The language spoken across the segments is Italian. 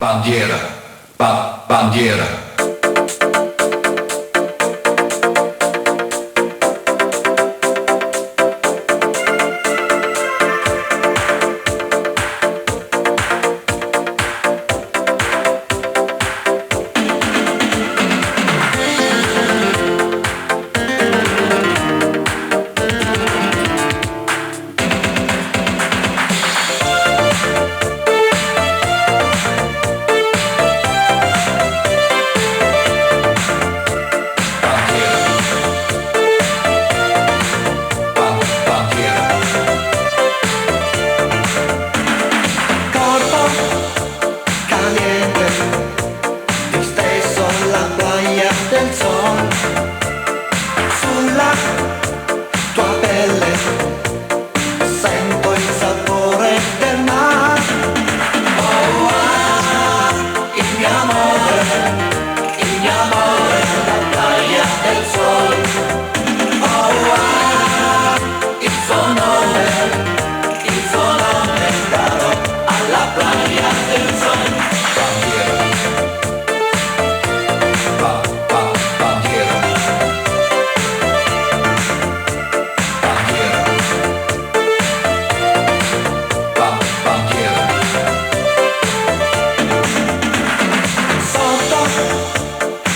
Bandiera, bandiera. Sulla tua pelle sento il sapore del mare. Oh, ah, il mio amore, la playa del sol. Oh, ah, il suo nome darò alla playa del sol.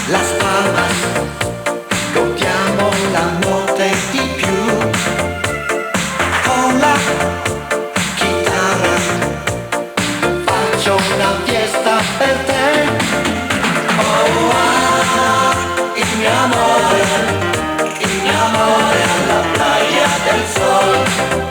Las Palmas, godiamo la notte di più. Con la chitarra faccio una fiesta per te. Oh, ah, il mio amore alla playa del sol.